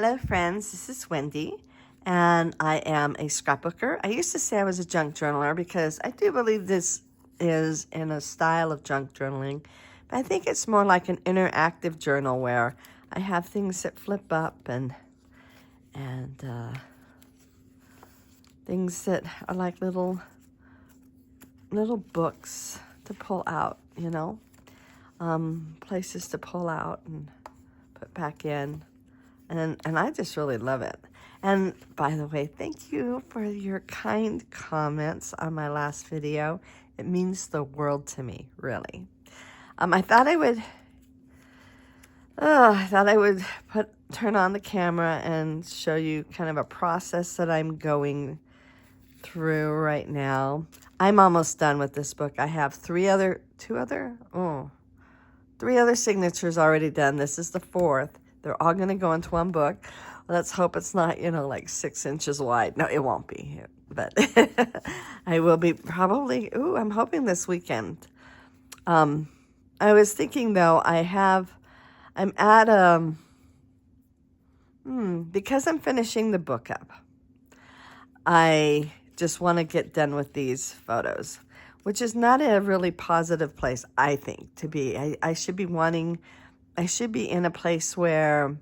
Hello friends, this is Wendy and I am a scrapbooker. I used to say I was a junk journaler because I do believe this is in a style of junk journaling, but I think it's more like an interactive journal where I have things that flip up and things that are like little books to pull out, you know, places to pull out and put back in. And I just really love it. And by the way, thank you for your kind comments on my last video. It means the world to me, really. I thought I would turn on the camera and show you kind of a process that I'm going through right now. I'm almost done with this book. I have three other signatures already done. This is the fourth. They're all going to go into one book. Let's hope it's not, like 6 inches wide. No, it won't be. But I will be probably, I'm hoping this weekend. I was thinking, though, I'm at, because I'm finishing the book up, I just want to get done with these photos, which is not a really positive place, I think, to be. I should be in a place where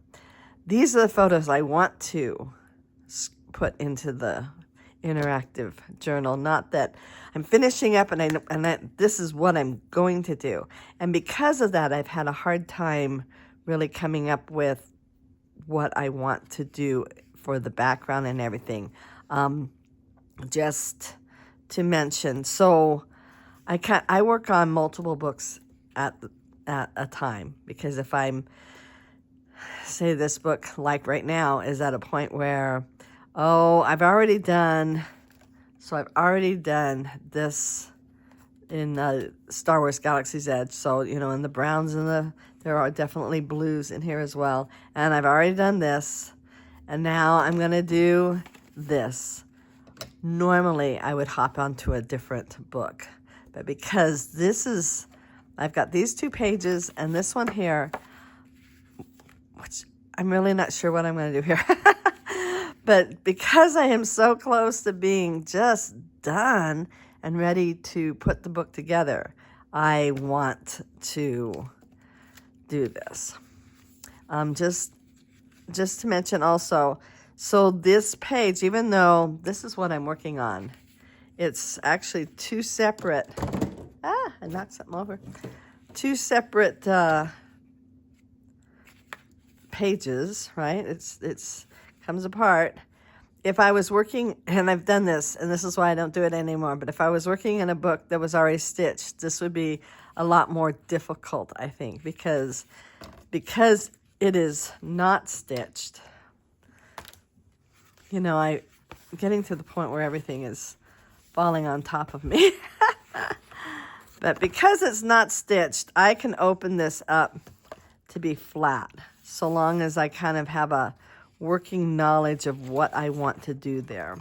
these are the photos I want to put into the interactive journal, not that I'm finishing up and this is what I'm going to do. And because of that, I've had a hard time really coming up with what I want to do for the background and everything. Just to mention, so I work on multiple books at a time, because if say this book, like right now, is at a point where, I've already done this in Star Wars Galaxy's Edge. So, in the browns and there are definitely blues in here as well. And I've already done this. And now I'm going to do this. Normally, I would hop onto a different book. But because I've got these 2 pages and this one here, which I'm really not sure what I'm going to do here. But because I am so close to being just done and ready to put the book together, I want to do this. Just to mention also, so this page, even though this is what I'm working on, it's actually 2 separate, I knocked something over, 2 separate pages, right? It's comes apart. If I was working, and I've done this, and this is why I don't do it anymore, but if I was working in a book that was already stitched, this would be a lot more difficult, I think, because it is not stitched. I'm getting to the point where everything is falling on top of me. But because it's not stitched, I can open this up to be flat, so long as I kind of have a working knowledge of what I want to do there.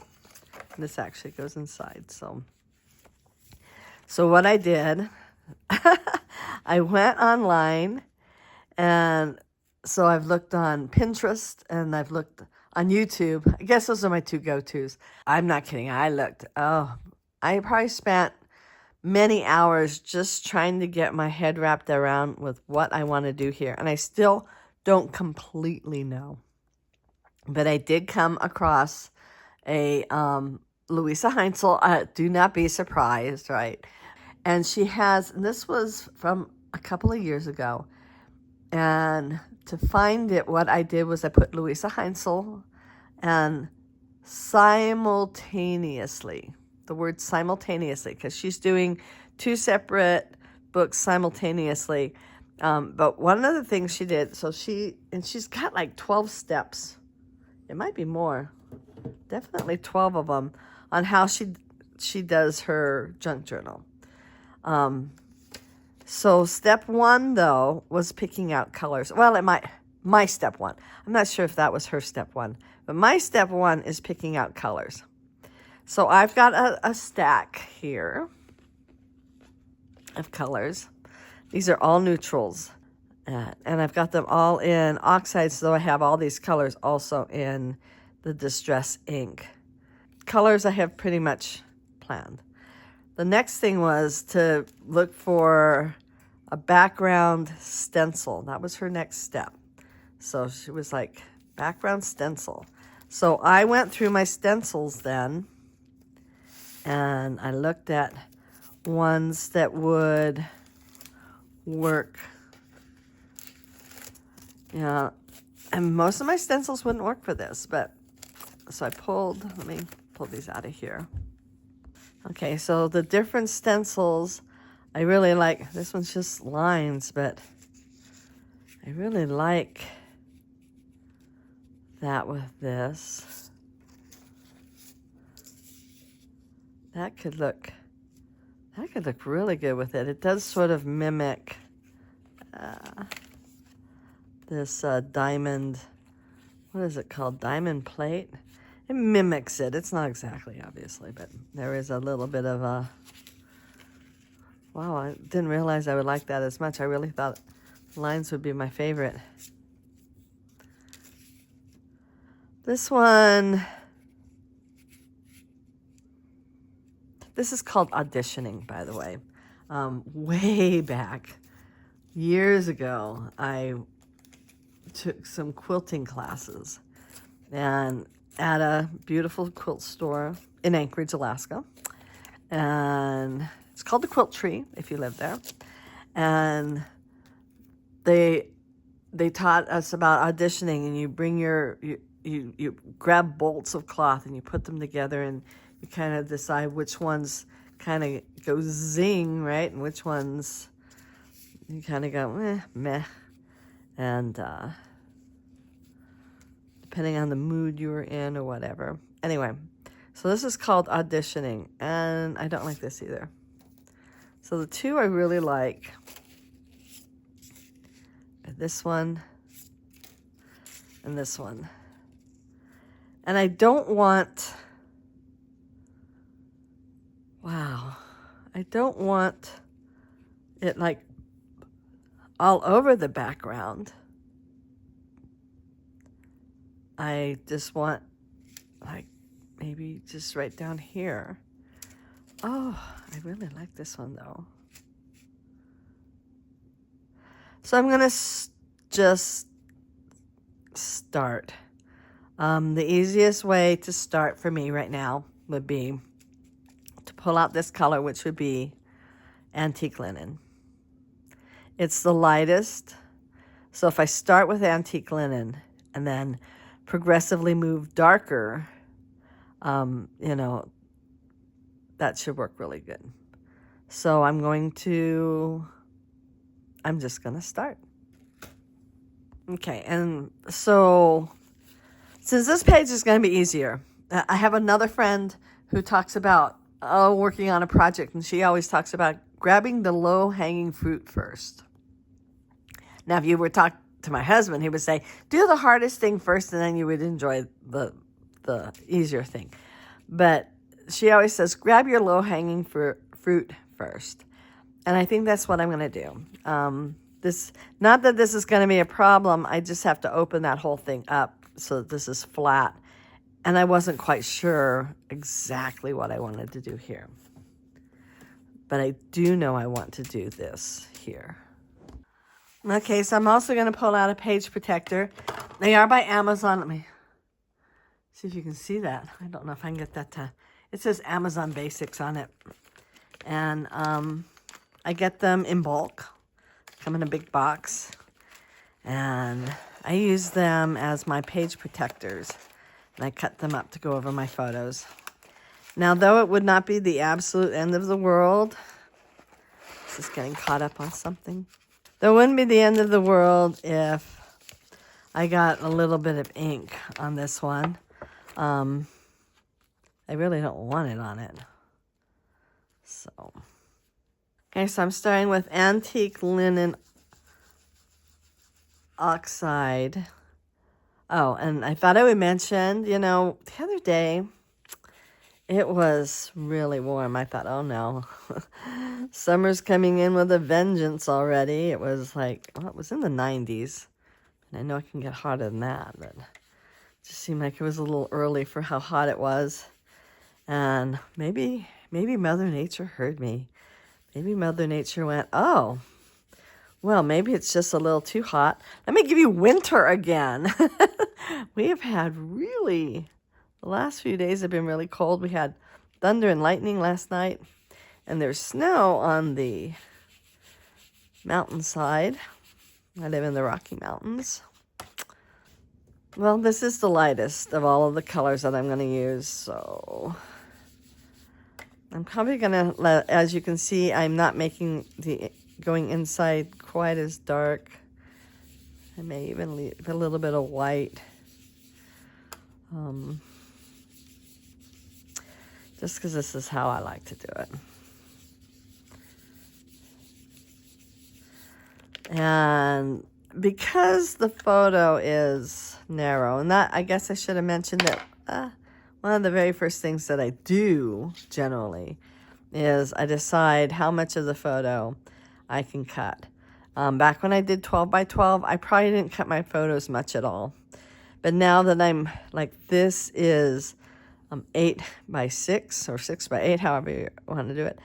This actually goes inside. So what I did, I went online, and so I've looked on Pinterest and I've looked on YouTube. I guess those are my 2 go-tos. I'm not kidding. I probably spent many hours just trying to get my head wrapped around with what I want to do here. And I still don't completely know. But I did come across a Louisa Heinzel. Do not be surprised, right? And this was from a couple of years ago. And to find it, what I did was I put Louisa Heinzel and simultaneously, the word simultaneously, because she's doing 2 separate books simultaneously. But one of the things she did, she's got like 12 steps. It might be more. Definitely 12 of them on how she does her junk journal. So step 1, though, was picking out colors. Well, my step 1. I'm not sure if that was her step 1. But my step 1 is picking out colors. So I've got a stack here of colors. These are all neutrals. And I've got them all in oxide, so I have all these colors also in the Distress ink. Colors I have pretty much planned. The next thing was to look for a background stencil. That was her next step. So she was like, background stencil. So I went through my stencils then, and I looked at ones that would work. Yeah, and most of my stencils wouldn't work for this, but so I pulled, let me pull these out of here. Okay, so the different stencils, I really like, this one's just lines, but I really like that with this. That could look really good with it. It does sort of mimic this diamond, what is it called? Diamond plate. It mimics it. It's not exactly, obviously, but there is a little bit of a, wow, I didn't realize I would like that as much. I really thought lines would be my favorite. This one, this is called Auditioning, by the way. Way back, years ago, I took some quilting classes and at a beautiful quilt store in Anchorage, Alaska. And it's called the Quilt Tree, if you live there. And they taught us about auditioning, and you bring you grab bolts of cloth and you put them together, and you kind of decide which ones kind of go zing, right? And which ones you kind of go, meh. And depending on the mood you were in or whatever. Anyway, so this is called Auditioning, and I don't like this either. So the two I really like are this one and this one. And I don't want, wow, I don't want it like all over the background. I just want like maybe just right down here. Oh, I really like this one though. So I'm gonna just start. The easiest way to start for me right now would be to pull out this color, which would be Antique Linen. It's the lightest. So if I start with Antique Linen and then progressively move darker, you know, that should work really good. So I'm just going to start. Okay, and so since this page is going to be easier, I have another friend who talks about working on a project, and she always talks about grabbing the low-hanging fruit first. Now, if you were talking to my husband, he would say, do the hardest thing first, and then you would enjoy the easier thing. But she always says, grab your low-hanging fruit first. And I think that's what I'm going to do. Not that this is going to be a problem. I just have to open that whole thing up so that this is flat. And I wasn't quite sure exactly what I wanted to do here. But I do know I want to do this here. Okay, so I'm also going to pull out a page protector. They are by Amazon. Let me see if you can see that. I don't know if I can get that to... It says Amazon Basics on it. And I get them in bulk. Come in a big box. And I use them as my page protectors. And I cut them up to go over my photos. Now, though it would not be the absolute end of the world... This is getting caught up on something. There wouldn't be the end of the world if I got a little bit of ink on this one. I really don't want it on it. So, okay, so I'm starting with Antique Linen Oxide. Oh, and I thought I would mention, you know, the other day, It was really warm. I thought, oh no, summer's coming in with a vengeance already. It was like, well, it was in the 90s. And I know it can get hotter than that, but it just seemed like it was a little early for how hot it was. And maybe Mother Nature heard me. Maybe Mother Nature went, oh, well, maybe it's just a little too hot. Let me give you winter again. We have had really, the last few days have been really cold. We had thunder and lightning last night, and there's snow on the mountainside. I live in the Rocky Mountains. Well, this is the lightest of all of the colors that I'm going to use, so I'm probably going to let, as you can see, I'm not making the going inside quite as dark. I may even leave a little bit of white. Just because this is how I like to do it. And because the photo is narrow, and that, I guess I should have mentioned that one of the very first things that I do generally is I decide how much of the photo I can cut. Back when I did 12 by 12, I probably didn't cut my photos much at all. But now that I'm like, this is 8 by 6 or 6 by 8, however you want to do it,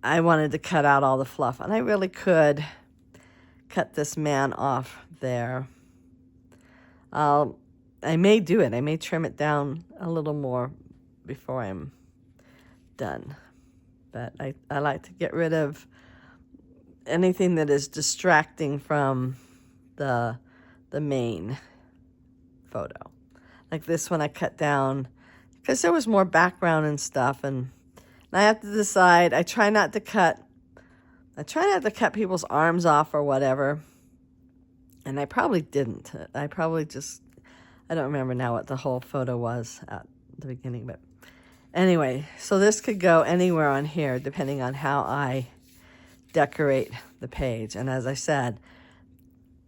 I wanted to cut out all the fluff. And I really could cut this man off there. I may do it. I may trim it down a little more before I'm done. But I like to get rid of anything that is distracting from the main photo. Like this one I cut down because there was more background and stuff, and I have to decide. I try not to cut people's arms off or whatever. And I probably didn't. I don't remember now what the whole photo was at the beginning, but anyway, so this could go anywhere on here depending on how I decorate the page. And as I said,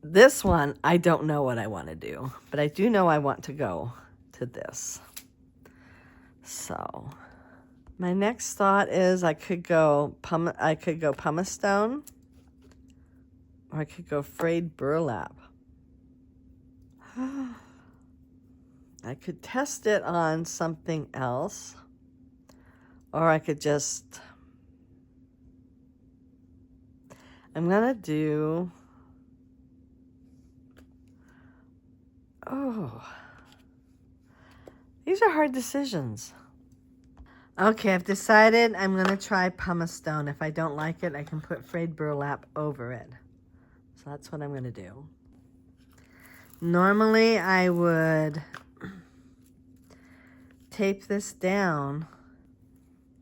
this one, I don't know what I want to do, but I do know I want to go to this. So my next thought is I could go pumice stone, or I could go frayed burlap. I could test it on something else, or I could just, I'm gonna do, these are hard decisions. Okay, I've decided I'm going to try pumice stone. If I don't like it, I can put frayed burlap over it. So that's what I'm going to do. Normally, I would tape this down,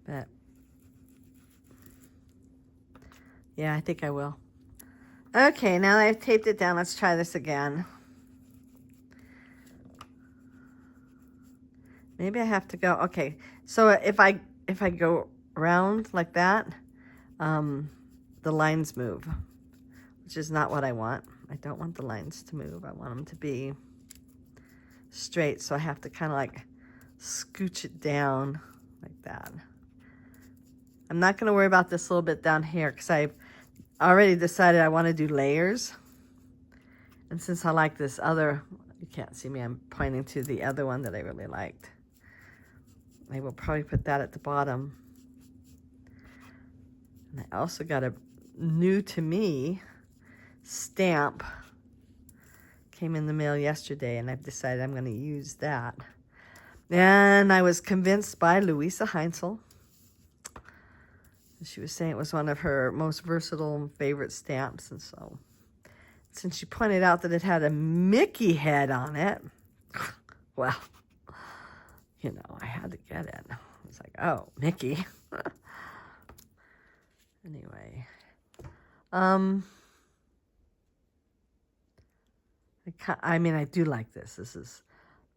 but yeah, I think I will. Okay, now that I've taped it down, let's try this again. Maybe I have to go, okay, so if I go around like that, the lines move, which is not what I want. I don't want the lines to move. I want them to be straight, so I have to kind of like scooch it down like that. I'm not going to worry about this little bit down here because I've already decided I want to do layers. And since I like this other, you can't see me, I'm pointing to the other one that I really liked. I will probably put that at the bottom. And I also got a new to me stamp. Came in the mail yesterday, and I've decided I'm going to use that. And I was convinced by Louisa Heinzel. She was saying it was one of her most versatile favorite stamps. And so, since she pointed out that it had a Mickey head on it, well, you know, I had to get it. I was like, oh, Mickey. Anyway. I mean, I do like this.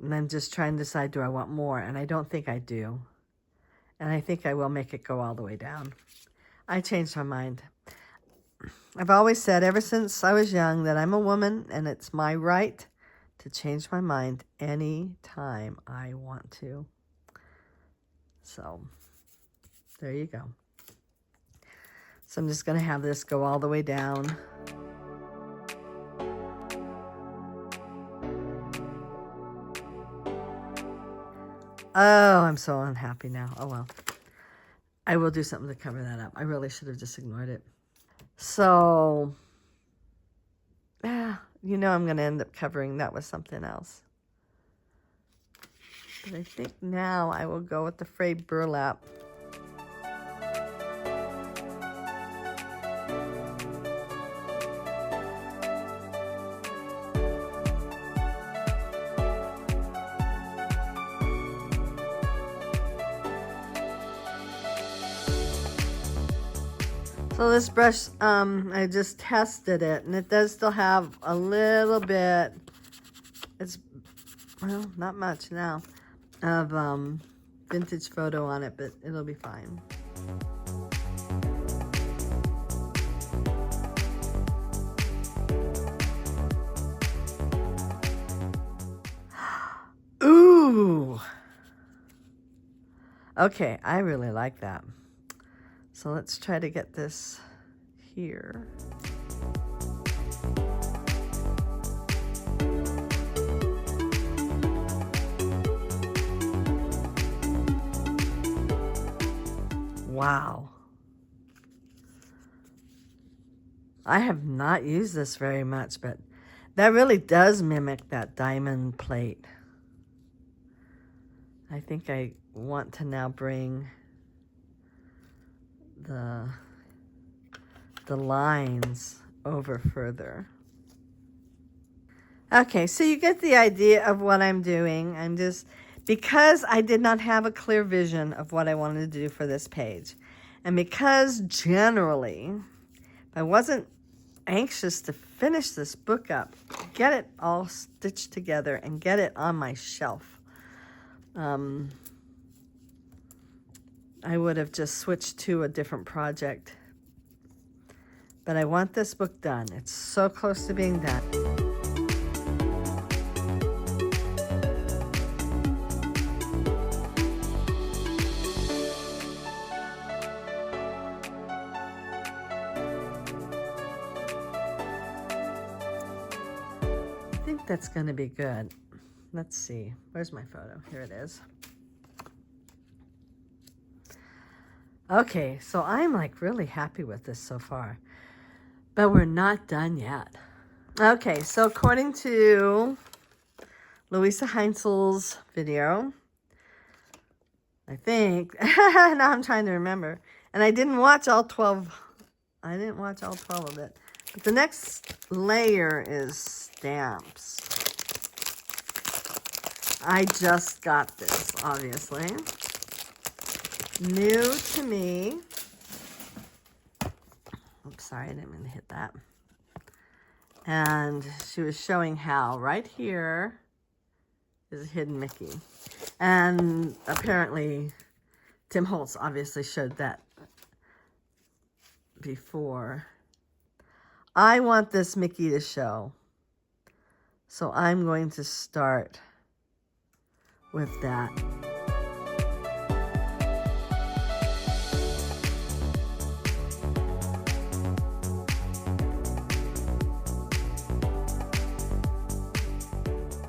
And I'm just trying to decide, do I want more? And I don't think I do. And I think I will make it go all the way down. I changed my mind. I've always said ever since I was young that I'm a woman and it's my right to change my mind any time I want to. So there you go. So I'm just going to have this go all the way down. Oh, I'm so unhappy now. Oh, well. I will do something to cover that up. I really should have just ignored it. So, yeah, you know I'm going to end up covering that with something else. But I think now I will go with the frayed burlap. So this brush, I just tested it, and it does still have a little bit, it's, well, not much now, of vintage photo on it, but it'll be fine. Ooh! Okay, I really like that. So let's try to get this here. Wow. I have not used this very much, but that really does mimic that diamond plate. I think I want to now bring the lines over further. Okay, so you get the idea of what I'm doing. I'm just, because I did not have a clear vision of what I wanted to do for this page, and because generally, if I wasn't anxious to finish this book up, get it all stitched together and get it on my shelf, I would have just switched to a different project. But I want this book done. It's so close to being done. I think that's going to be good. Let's see. Where's my photo? Here it is. Okay, so I'm like really happy with this so far, but we're not done yet. Okay, so according to Louisa Heinzel's video, I think, now I'm trying to remember, and I didn't watch all 12, I didn't watch all 12 of it, but the next layer is stamps. I just got this, obviously. New to me. Oops, sorry, I didn't mean to hit that. And she was showing how right here is a hidden Mickey. And apparently Tim Holtz obviously showed that before. I want this Mickey to show. So I'm going to start with that.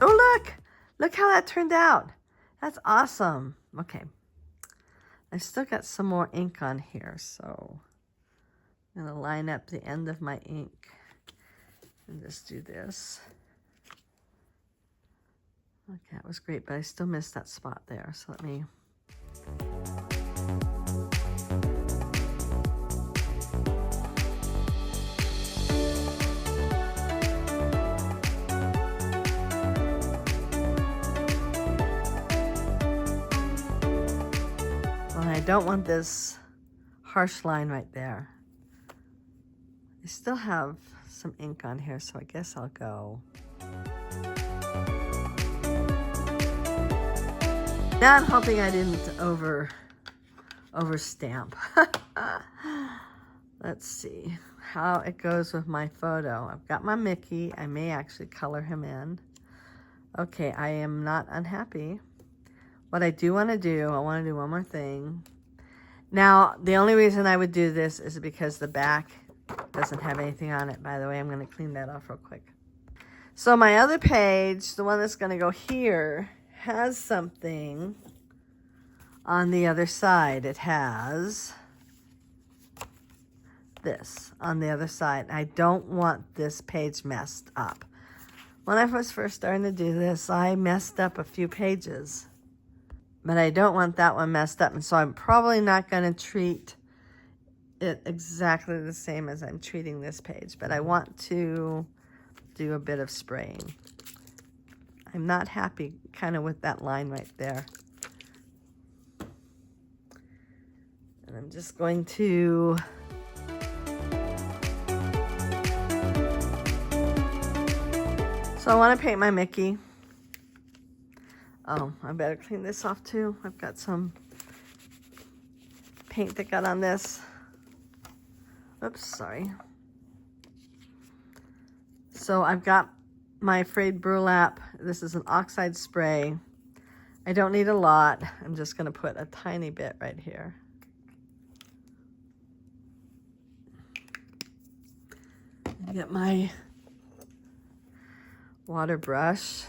Oh, look! Look how that turned out. That's awesome. Okay. I still got some more ink on here, so I'm going to line up the end of my ink and just do this. Okay, that was great, but I still missed that spot there, so let me... I don't want this harsh line right there. I still have some ink on here, so I guess I'll go. Now I'm hoping I didn't overstamp. Let's see how it goes with my photo. I've got my Mickey. I may actually color him in. Okay, I am not unhappy what I do want to do, I want to do one more thing. Now, the only reason I would do this is because the back doesn't have anything on it. By the way, I'm going to clean that off real quick. So my other page, the one that's going to go here, has something on the other side. It has this on the other side. I don't want this page messed up. When I was first starting to do this, I messed up a few pages. But I don't want that one messed up. And so I'm probably not going to treat it exactly the same as I'm treating this page. But I want to do a bit of spraying. I'm not happy kind of with that line right there. And I'm just going to so I want to paint my Mickey. Oh, I better clean this off too. I've got some paint that got on this. Oops, sorry. So I've got my frayed burlap. This is an oxide spray. I don't need a lot. I'm just going to put a tiny bit right here. Get my water brush.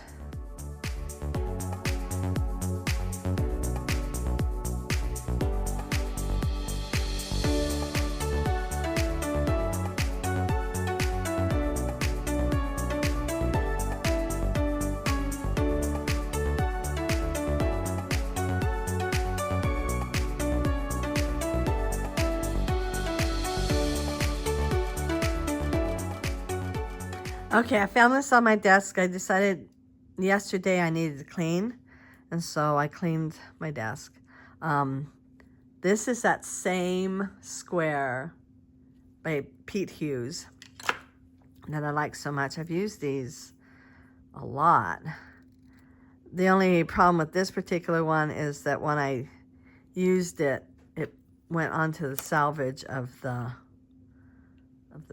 Okay, I found this on my desk. I decided yesterday I needed to clean, and so I cleaned my desk. This is that same square by Pete Hughes that I like so much. I've used these a lot. The only problem with this particular one is that when I used it, it went onto the salvage of the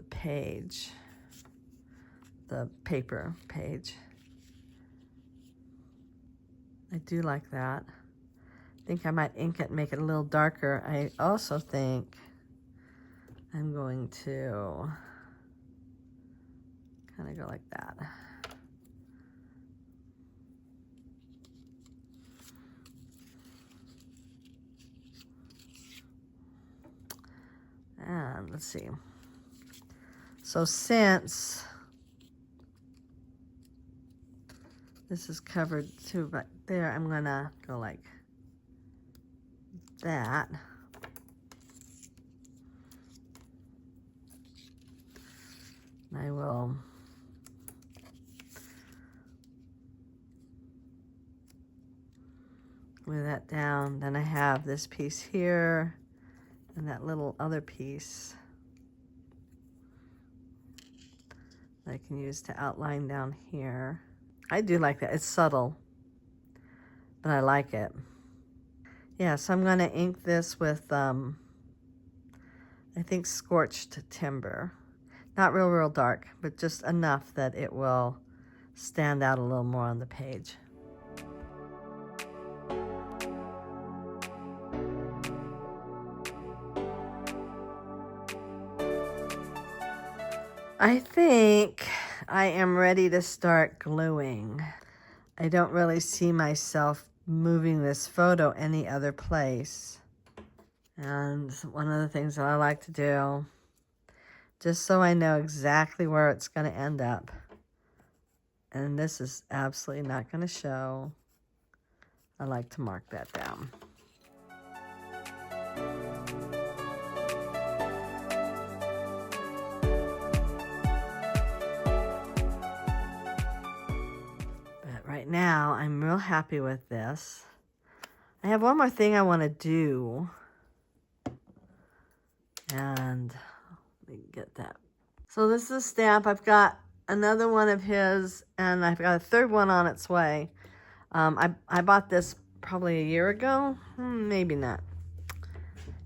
page. The paper page. I do like that. I think I might ink it and make it a little darker. I also think I'm going to kind of go like that. And let's see. So since this is covered too, but there I'm gonna go like that. I will glue that down. Then I have this piece here and that little other piece that I can use to outline down here. I do like that. It's subtle, but I like it. Yeah, so I'm going to ink this with, I think, Scorched Timber. Not real dark, but just enough that it will stand out a little more on the page. I think I am ready to start gluing. I don't really see myself moving this photo any other place. And one of the things that I like to do, just so I know exactly where it's going to end up, and this is absolutely not going to show, I like to mark that down. Right now, I'm real happy with this. I have one more thing I want to do. And let me get that. So this is a stamp. I've got another one of his, and I've got a third one on its way. I bought this probably a year ago. Maybe not.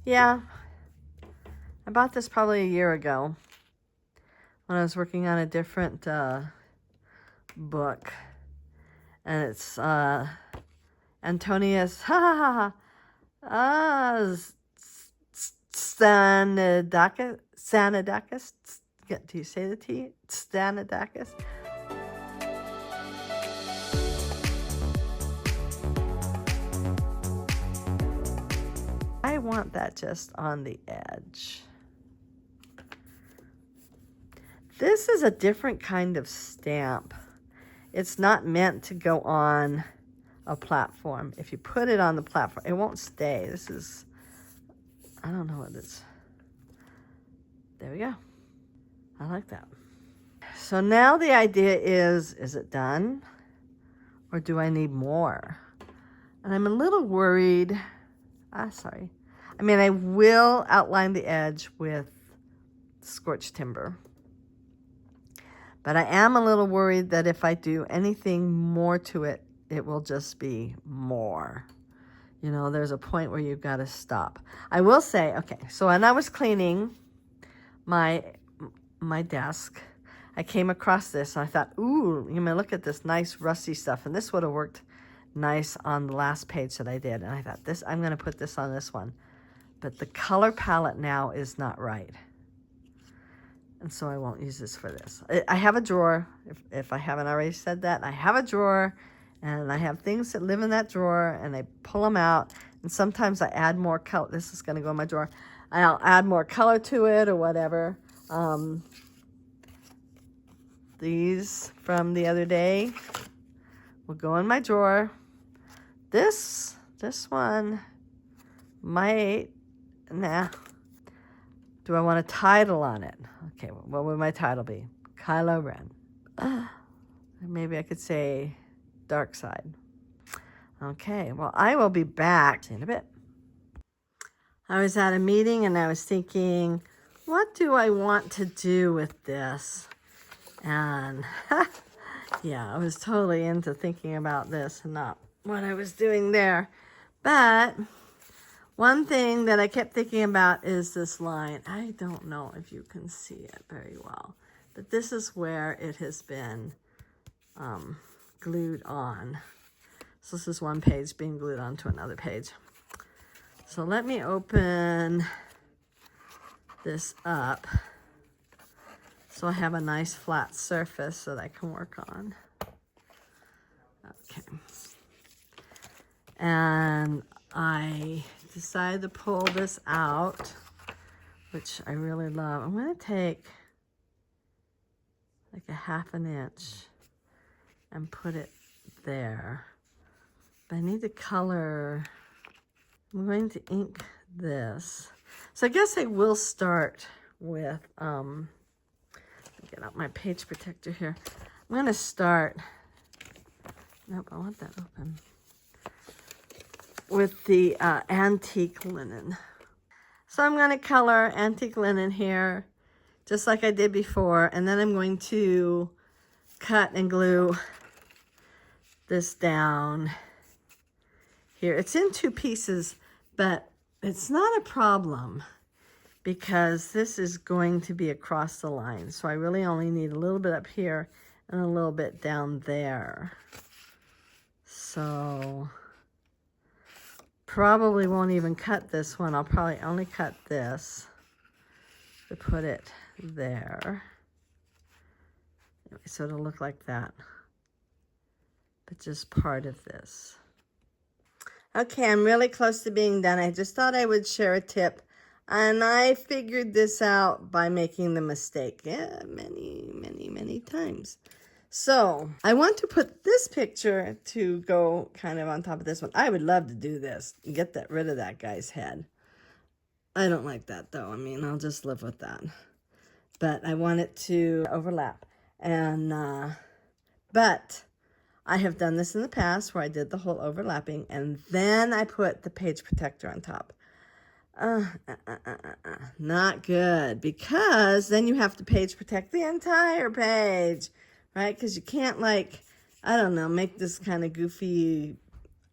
Yeah. I bought this probably a year ago when I was working on a different book. And Antonius, Stanidakis. Do you say the T? Stanidakis. I want that just on the edge. This is a different kind of stamp. It's not meant to go on a platform. If you put it on the platform, it won't stay. This is, I don't know what it's. There we go. I like that. So now the idea is it done? Or do I need more? And I'm a little worried. Sorry. I mean, I will outline the edge with scorched timber. But I am a little worried that if I do anything more to it, it will just be more. You know, there's a point where you've got to stop. I will say, okay, so when I was cleaning my desk, I came across this and I thought, ooh, you may look at this nice rusty stuff. And this would have worked nice on the last page that I did. And I thought, I'm going to put this on this one. But the color palette now is not right. And so I won't use this for this. I have a drawer, if I haven't already said that. I have a drawer, and I have things that live in that drawer, and I pull them out. And sometimes I add more color. This is going to go in my drawer. I'll add more color to it or whatever. These from the other day will go in my drawer. This one might, nah. Do I want a title on it? Okay, what would my title be? Kylo Ren. Maybe I could say Dark Side. Okay, well, I will be back in a bit. I was at a meeting and I was thinking, what do I want to do with this? And yeah, I was totally into thinking about this and not what I was doing there. But one thing that I kept thinking about is this line. I don't know if you can see it very well, but this is where it has been glued on. So this is one page being glued onto another page. So let me open this up so I have a nice flat surface that I can work on. Okay. And I decided to pull this out, which I really love. I'm going to take like a ½ inch and put it there. But I need to color. I'm going to ink this. So I guess I will start with, get out my page protector here. I'm going to start, nope, I want that open, with the antique linen. So I'm going to color antique linen here, just like I did before, and then I'm going to cut and glue this down here. It's in 2 pieces, but it's not a problem because this is going to be across the line. So I really only need a little bit up here and a little bit down there. So probably won't even cut this one. I'll probably only cut this to put it there. Anyway, so it'll look like that, but just part of this. Okay, I'm really close to being done. I just thought I would share a tip. And I figured this out by making the mistake. Yeah, many times. So I want to put this picture to go kind of on top of this one. I would love to do this and get rid of that guy's head. I don't like that though. I mean, I'll just live with that. But I want it to overlap. And, but I have done this in the past where I did the whole overlapping and then I put the page protector on top. Not good, because then you have to page protect the entire page, right? Because you can't, like, I don't know, make this kind of goofy.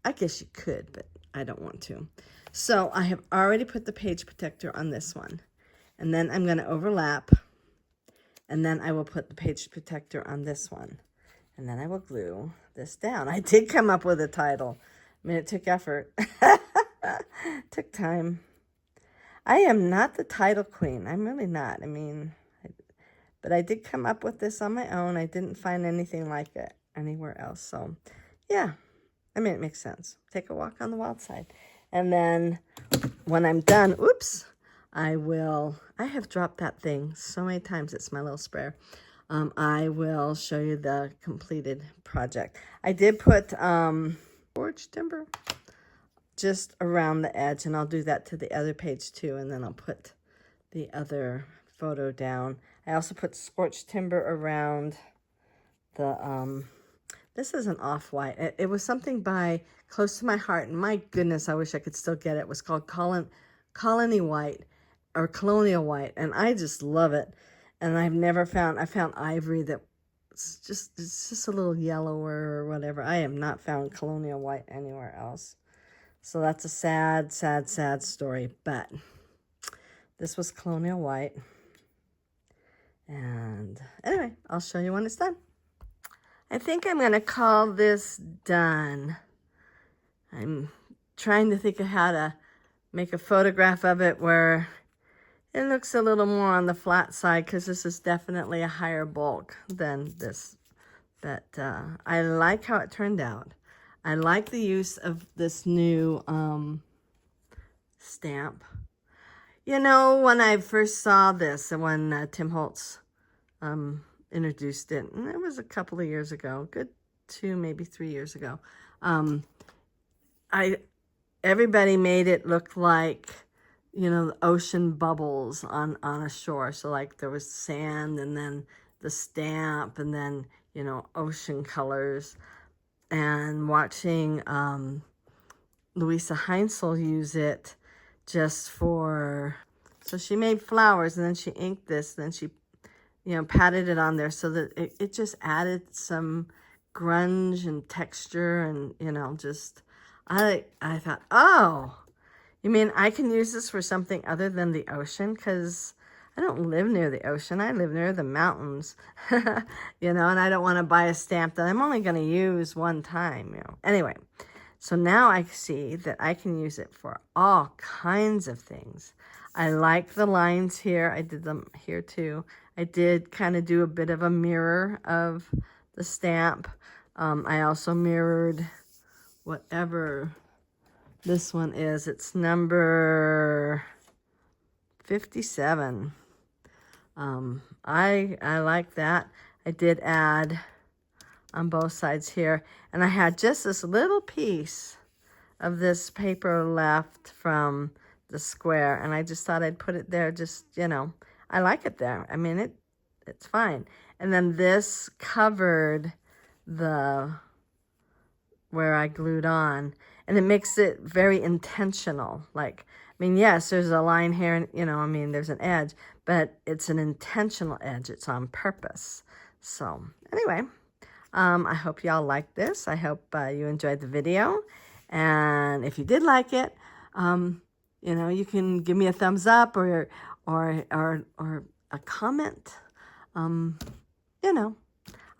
I guess you could, but I don't want to. So I have already put the page protector on this one, and then I'm going to overlap, and then I will put the page protector on this one, and then I will glue this down. I did come up with a title, mean, it took effort. Took time. I am not the title queen. I'm really not. I mean, but I did come up with this on my own. I didn't find anything like it anywhere else. So, yeah. I mean, it makes sense. Take a walk on the wild side. And then when I'm done, oops, I have dropped that thing so many times. It's my little sprayer. I will show you the completed project. I did put forged timber just around the edge, and I'll do that to the other page too, and then I'll put the other photo down. I also put scorched timber around the, this is an off-white. It was something by close to my heart, and my goodness, I wish I could still get it. It was called Colony White, or Colonial White, and I just love it. And I found ivory that it's just a little yellower or whatever. I have not found Colonial White anywhere else. So that's a sad, sad, sad story. But this was Colonial White. And anyway, I'll show you when it's done. I think I'm going to call this done. I'm trying to think of how to make a photograph of it where it looks a little more on the flat side, because this is definitely a higher bulk than this. But I like how it turned out. I like the use of this new stamp. You know, when I first saw this, and when Tim Holtz introduced it, and it was a couple of years ago, good 2, maybe 3 years ago, everybody made it look like, you know, the ocean bubbles on a shore. So like there was sand, and then the stamp, and then, you know, ocean colors. And watching Louisa Heinzel use it just for, so she made flowers, and then she inked this, and then she, you know, patted it on there so that it just added some grunge and texture, and, you know, just, I thought, oh, you mean I can use this for something other than the ocean? Because I don't live near the ocean. I live near the mountains, you know, and I don't want to buy a stamp that I'm only going to use one time, you know. Anyway, so now I see that I can use it for all kinds of things. I like the lines here. I did them here too. I did kind of do a bit of a mirror of the stamp. I also mirrored whatever this one is. It's number 57. I like that. I did add on both sides here, and I had just this little piece of this paper left from the square, and I just thought I'd put it there. Just, you know, I like it there. I mean, it's fine. And then this covered the where I glued on, and it makes it very intentional. Like, I mean, yes, there's a line here, and, you know, I mean, there's an edge, but it's an intentional edge. It's on purpose. So anyway, I hope y'all like this. I hope you enjoyed the video. And if you did like it, you know, you can give me a thumbs up or a comment. You know,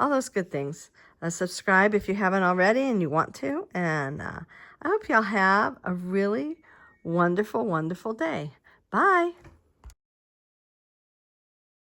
all those good things. Subscribe if you haven't already and you want to. And I hope y'all have a really wonderful, wonderful day. Bye.